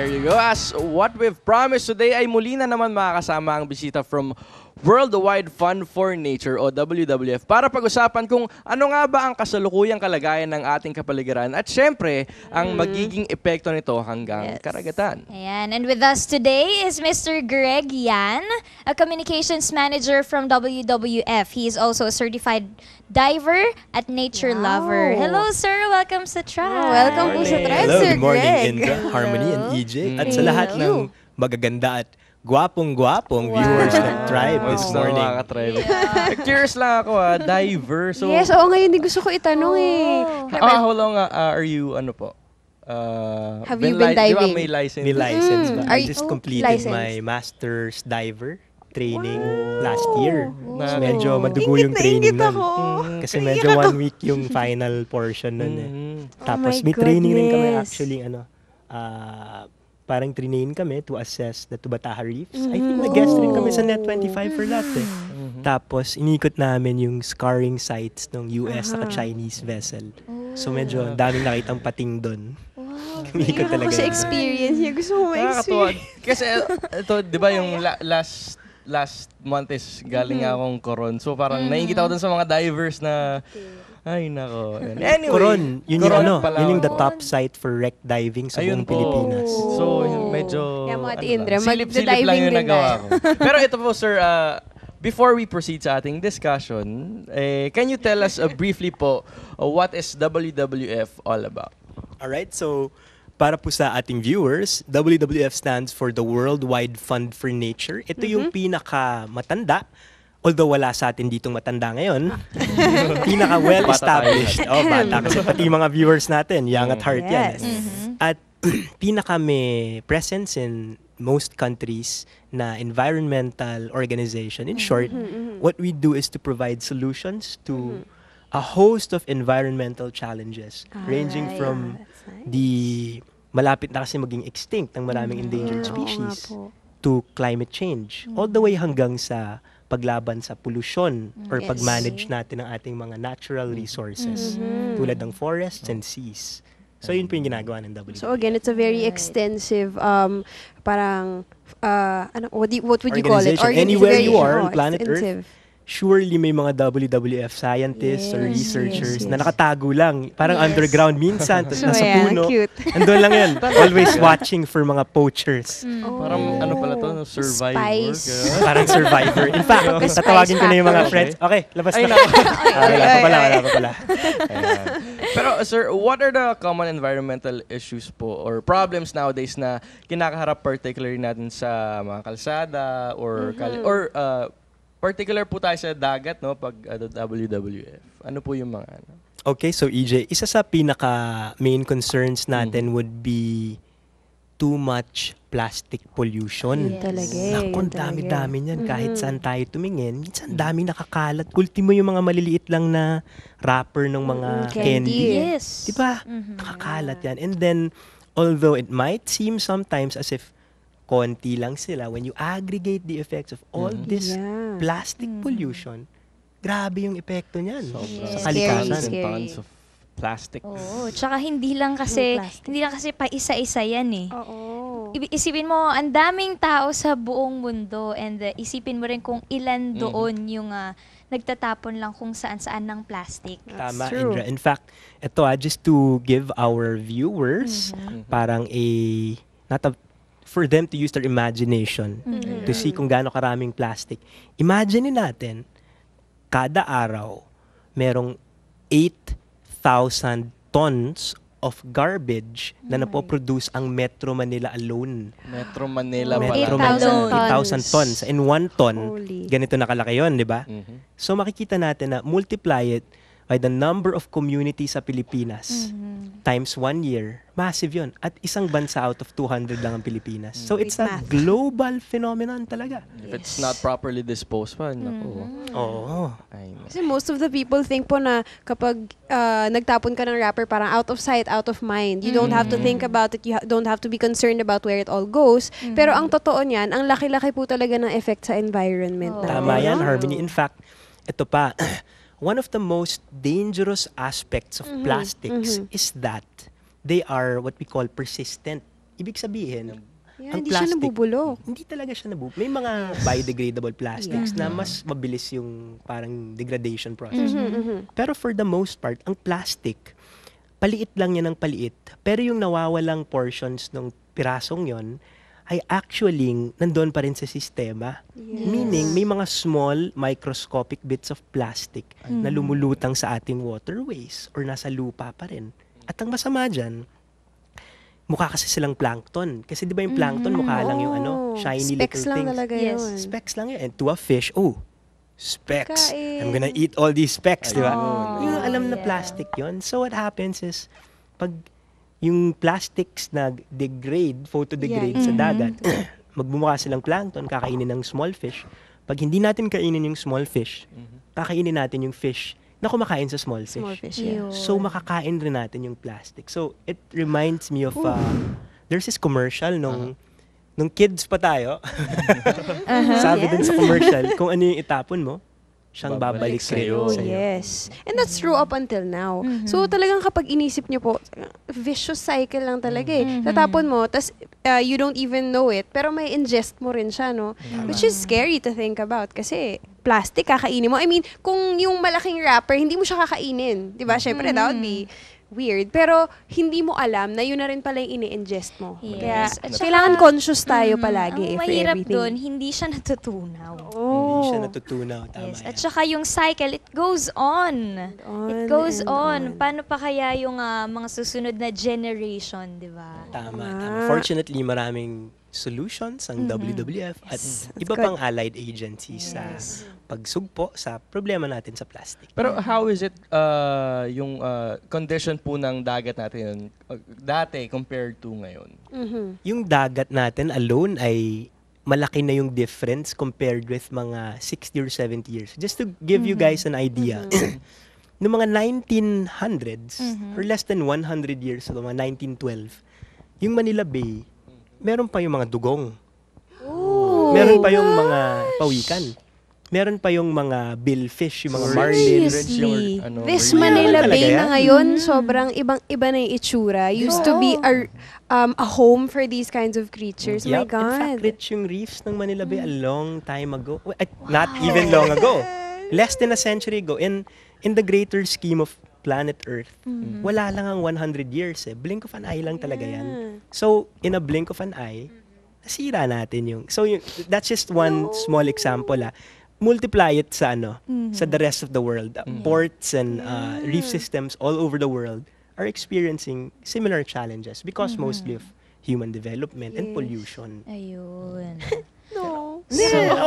There you go. As what we've promised today ay muli na naman makakasama ang bisita from Worldwide Fund for Nature o WWF para pag-usapan kung ano nga ba ang kasalukuyang kalagayan ng ating kapaligiran at syempre ang magiging epekto nito hanggang karagatan. Ayan. And with us today is Mr. Greg Yan, a communications manager from WWF. He is also a certified diver at nature lover. Hello, sir. Welcome sa Tribe. Welcome po sa Tribe, Hello, Sir good morning, Greg. Indra, Harmony, and EJ. At sa lahat ng magaganda at gwapong-gwapong viewers ng Tribe this morning. Curious lang ako diver. So, Yes, oo, ngayon din gusto ko itanong how long are you, ano po? Have you been diving? Di ba may license? May license ba? Are I you- just completed license? my master's diver training last year. So Wow. medyo madugo yung training nun. Kasi Kaya medyo 1 week yung final portion nun eh. Tapos my may training rin kami goodness. actually, parang trinain kami to assess the Tubataha Reefs. I think nag-guest rin kami sa Net 25 for that eh. Tapos inikot namin yung scarring sites ng US at Chinese vessel. So medyo daming nakitang pating doon. Inikot talaga. Ako sa experience niya, gusto ko Nakakatuwa. ma-experience. Kasi ito, di ba yung last month is galing akong Coron. So parang naiingit ako dun sa mga divers na, ay nako. Anyway. Coron, yun yung Coron ano, pala yun yung the ako. top site for wreck diving sa Ayun buong po. Pilipinas. So, medyo... Yan mo, Ate ano Indra, lang, silip-silip lang magda-diving yung din nagawa tayo. ko. Pero ito po, sir, before we proceed sa ating discussion, can you tell us briefly po, what is WWF all about? Alright, so para po sa ating viewers, WWF stands for the Worldwide Fund for Nature. Ito yung pinaka-matanda, although wala sa atin ditong matanda ngayon, pinaka-well-established. Bata. Kasi pati yung mga viewers natin, young at heart yan. Yes. At pinaka may presence in most countries na environmental organization. In short, what we do is to provide solutions to a host of environmental challenges, ranging from the malapit na kasi maging extinct ng maraming endangered species to climate change, all the way hanggang sa paglaban sa pollution or pag-manage natin ng ating mga natural resources tulad ng forests and seas. So yun po yung ginagawa ng WWF. So again, it's a very extensive, parang, what would you call it? Organization. Anywhere you are on planet extensive. Earth, surely may mga WWF scientists or researchers na nakatago lang. Parang underground minsan, tapos nasa Ayan, puno. cute. Andun lang yan. Always watching for mga poachers. Parang ano pala to? Survivor? Spice. Parang survivor. In fact, Spice tatawagin ko na yung mga factor. friends. Okay, labas Ay, na. Wala pa pala. Ayan. Pero sir, what are the common environmental issues po or problems nowadays na kinakaharap particularly natin sa mga kalsada or particular po tayo sa dagat, no, pag WWF. Ano po yung mga ano? Okay, so EJ, isa sa pinaka main concerns natin would be too much plastic pollution. Talaga Naku, dami-dami niyan. Kahit saan tayo tumingin, minsan daming nakakalat. Ultimo yung mga maliliit lang na wrapper ng mga candy. Yes. Diba? Nakakalat yan. And then, although it might seem sometimes as if konti lang sila, when you aggregate the effects of all this plastic pollution, grabe yung epekto niyan sa kalikasan. Scary. Tons of plastic. Oo, tsaka hindi lang kasi pa isa-isa yan eh. Oo. Isipin mo, ang daming tao sa buong mundo and isipin mo rin kung ilan doon yung nagtatapon lang kung saan-saan ng plastic. Tama, true. Indra. In fact, ito just to give our viewers parang for them to use their imagination to see kung gaano karaming plastic. Imagine natin, kada araw, merong 8,000 tons of garbage na napoproduce ang Metro Manila alone. Metro Manila pala. Metro 8,000 Manila, 8,000 tons. In 1 ton, Holy. ganito nakalaki yun, di ba? So makikita natin na multiply it by the number of communities sa Pilipinas times 1 year, massive yun. At isang bansa out of 200 lang ang Pilipinas. So it's a math. global phenomenon talaga. If it's not properly disposed pa, naku. Oo. Ay, no. Kasi most of the people think po na kapag nagtapon ka ng wrapper, parang out of sight, out of mind. You don't have to think about it. You don't have to be concerned about where it all goes. Pero ang totoo niyan, ang laki-laki po talaga ng effect sa environment natin. Tama yan, Harmony. In fact, ito pa, one of the most dangerous aspects of plastics is that they are what we call persistent. ibig sabihin, Yeah, ang hindi siya plastic, nabubulok. hindi talaga siya nabubulok. May mga biodegradable plastics Yeah. na mas mabilis yung parang degradation process. Mhm. Pero for the most part, ang plastic, paliit lang yan ng paliit. Pero yung nawawalang portions ng pirasong yon ay actually nandoon pa rin sa sistema. Yes. Meaning, may mga small microscopic bits of plastic na lumulutang sa ating waterways or nasa lupa pa rin. At ang masama dyan, mukha kasi silang plankton. Kasi di ba yung plankton, mukha lang yung shiny Specks little lang things. talaga Yes. yun. Specks lang yun. And to a fish, specks. Kain. I'm gonna eat all these specks, di ba? Oh, Yung alam na yeah. plastic yon. So what happens is, pag yung plastics nag-degrade, photodegrade Yeah. sa dagat, magbumuka silang plankton, kakainin ng small fish. Pag hindi natin kainin yung small fish, kakainin natin yung fish na kumakain sa small fish. Small fish, yeah. Yun. So makakain rin natin yung plastic. So it reminds me of there's this commercial nung kids pa tayo. Sabi dun sa commercial, kung ano yung itapon mo, siyang babalik Babalik sa'yo. Oh, yes. And that's true up until now. So, talagang kapag inisip nyo po, vicious cycle lang talaga eh. Tatapon mo, tas you don't even know it, pero may ingest mo rin siya, no? Which is scary to think about kasi plastic kakainin mo. I mean, kung yung malaking wrapper, hindi mo siya kakainin. Diba? Syempre, that would be weird. Pero, hindi mo alam na yun na rin pala yung ini-ingest mo. Yes. Kaya, At saka, kailangan conscious tayo palagi ang for mahirap everything. doon, hindi siya natutunaw. Oh. Hindi siya natutunaw. Tama Yes. yan. At saka yung cycle, it goes on. It goes and on. Paano pa kaya yung mga susunod na generation, di ba? Tama, Ah. tama. Fortunately, maraming solutions ang WWF at iba good. pang allied agencies sa Yes. pagsugpo sa problema natin sa plastic. Pero how is it yung condition po ng dagat natin dati compared to ngayon? Mhm. Yung dagat natin alone ay malaki na yung difference compared with mga 60 or 70 years. Just to give you guys an idea, noong mga 1900s, or less than 100 years ago, mga 1912, yung Manila Bay, meron pa yung mga dugong. Meron pa yung mga pawikan. Meron pa yung mga billfish, yung mga marlin. Seriously? This Mayroon Manila talaga Bay yan. na ngayon, sobrang ibang-iba na yung itsura. Used to be a home for these kinds of creatures. My Yup. In fact, God. rich yung reefs ng Manila Bay a long time ago. Not even long ago. Less than a century ago. In the greater scheme of planet Earth, wala lang ang 100 years eh. Blink of an eye lang talaga yan. So, in a blink of an eye, nasira natin yung... So, that's just one small example multiply it sa sa the rest of the world. Ports and reef systems all over the world are experiencing similar challenges because mostly of human development and Yes. pollution. Ayun. No.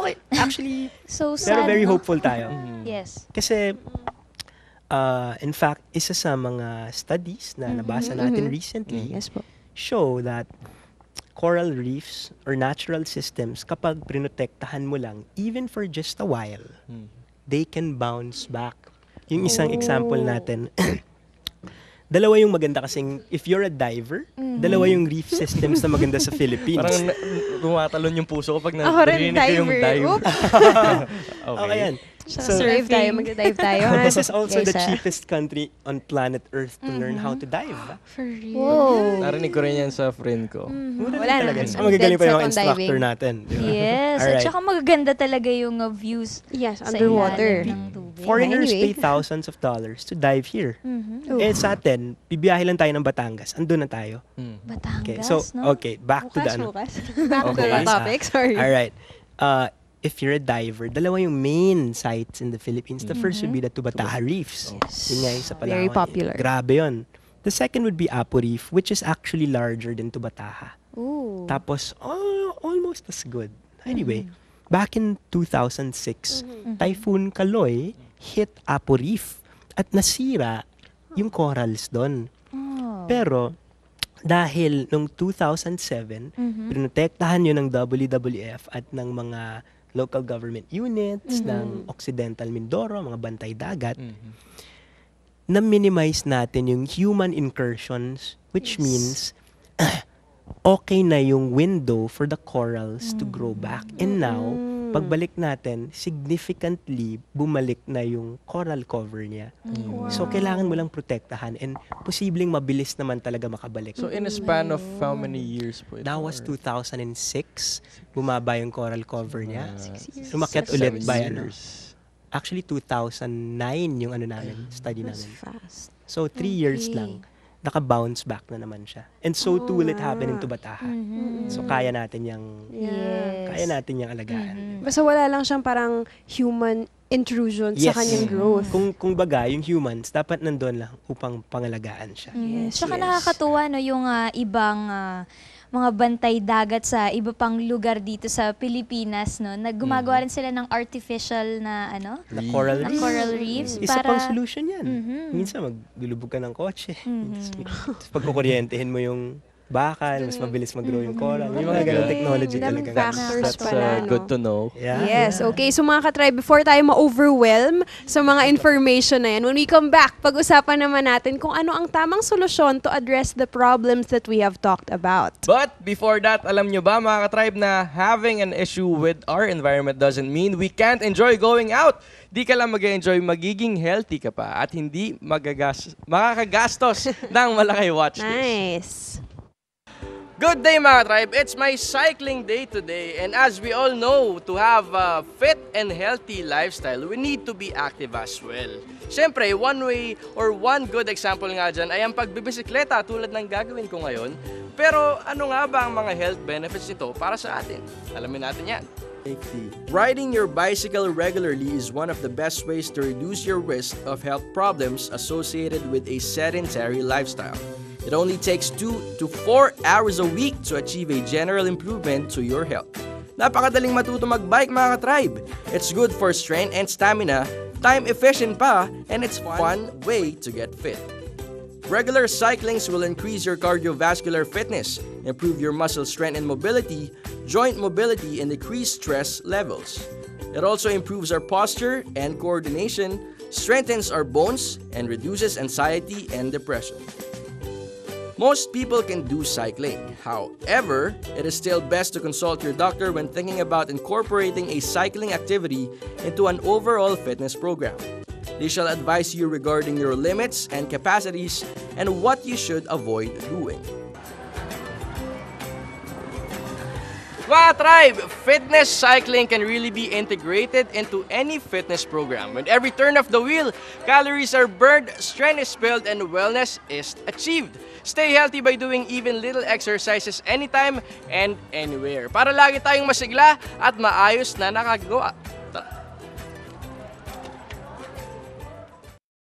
Okay. Actually, So sad, pero very no? hopeful tayo. Yes. Kasi, in fact, isa sa mga studies na nabasa natin recently Yes po. show that coral reefs or natural systems, kapag prinotektahan mo lang, even for just a while, they can bounce back. Yung isang example natin, dalawa yung maganda kasing, if you're a diver, dalawa yung reef systems na maganda sa Philippines. Parang tumatalon yung puso ko pag Ako rin, narinig ko yung diver. dive. Oops. Okay yan. So, Dive tayo, mag-dive tayo. ha? this is also the Yes, cheapest country on planet Earth to learn how to dive. For real. Whoa. Narinig ko rin yan sa friend ko. Mura Wala rin talaga. na. So, magagaling pa yung mga Dead set on instructor diving. natin. Di ba? Yes. At Alright. saka magaganda talaga yung views Yes, sa underwater. ilalim ng tubig. Foreigners Anyway. pay thousands of dollars to dive here. Oh. Eh sa atin, bibiyahe lang tayo ng Batangas. Andun na tayo. Batangas, Okay, so, no? okay, back to the Bukas. Back to Okay. the topic, sorry. Alright. If you're a diver, dalawa yung main sites in the Philippines. The first would be the Tubataha Reefs. Yun nga yung sa Palawan. Very popular. Grabe yun. The second would be Apo Reef, which is actually larger than Tubataha. Ooh. Tapos, almost as good. Anyway, back in 2006, Typhoon Kaloy hit Apo Reef at nasira yung corals doon. Oh. Pero, dahil nung 2007, pinotektahan yun ng WWF at ng mga local government units ng Occidental Mindoro, mga bantay dagat, na-minimize natin yung human incursions, which means okay na yung window for the corals to grow back. And now, Pagbalik natin, significantly bumalik na yung coral cover niya. So, kailangan mo lang protektahan and posibleng mabilis naman talaga makabalik. So in a span of how many years po ito? That was 2006, bumaba yung coral cover niya. 6 years. Lumakyat 7 ulit by years. Actually, 2009 yung namin, study That's namin. fast. So, 3 years lang, naka-bounce back na naman siya. And so too will it happen in Tubataha. So, kaya natin yung, Yes. kaya natin yung alagaan. Basta wala lang siyang parang human intrusion sa Yes. kanyang growth. Kung baga, yung humans, dapat nandun lang upang pangalagaan siya. Yes, Tsaka yes. nakakatuwa no yung ibang mga bantay dagat sa iba pang lugar dito sa Pilipinas no. Gumagawa rin sila ng artificial na Na coral na reef. coral reefs Isa para pang solution yan. Minsan, maglulubog ka ng kotse. Tapos pagkukuryentehin mo yung bakal, mas mabilis mag-grow yung coral. Yung mga ganong technology Daming talaga. factors That's pala, no? good to know. Yeah. Yes, okay. So mga ka-tribe, before tayo ma-overwhelm sa mga information na yan, when we come back, pag-usapan naman natin kung ano ang tamang solusyon to address the problems that we have talked about. But before that, alam nyo ba mga ka-tribe na having an issue with our environment doesn't mean we can't enjoy going out. Di ka lang mag-enjoy, magiging healthy ka pa at hindi makakagastos ng malaki. Watch this. Nice. Good day mga tribe! It's my cycling day today and as we all know, to have a fit and healthy lifestyle, we need to be active as well. Siyempre, one way or one good example nga dyan ay ang pagbibisikleta tulad ng gagawin ko ngayon. Pero ano nga ba ang mga health benefits nito para sa atin? Alamin natin yan. Riding your bicycle regularly is one of the best ways to reduce your risk of health problems associated with a sedentary lifestyle. It only takes 2 to 4 hours a week to achieve a general improvement to your health. Napakadaling matuto mag-bike mga ka-tribe. It's good for strength and stamina, time efficient pa, and it's fun way to get fit. Regular cyclings will increase your cardiovascular fitness, improve your muscle strength and mobility, joint mobility, and decrease stress levels. It also improves our posture and coordination, strengthens our bones, and reduces anxiety and depression. Most people can do cycling. However, it is still best to consult your doctor when thinking about incorporating a cycling activity into an overall fitness program. They shall advise you regarding your limits and capacities and what you should avoid doing. Mga tribe, fitness cycling can really be integrated into any fitness program. With every turn of the wheel, calories are burned, strength is built, and wellness is achieved. Stay healthy by doing even little exercises anytime and anywhere para lagi tayong masigla at maayos na nakagawa.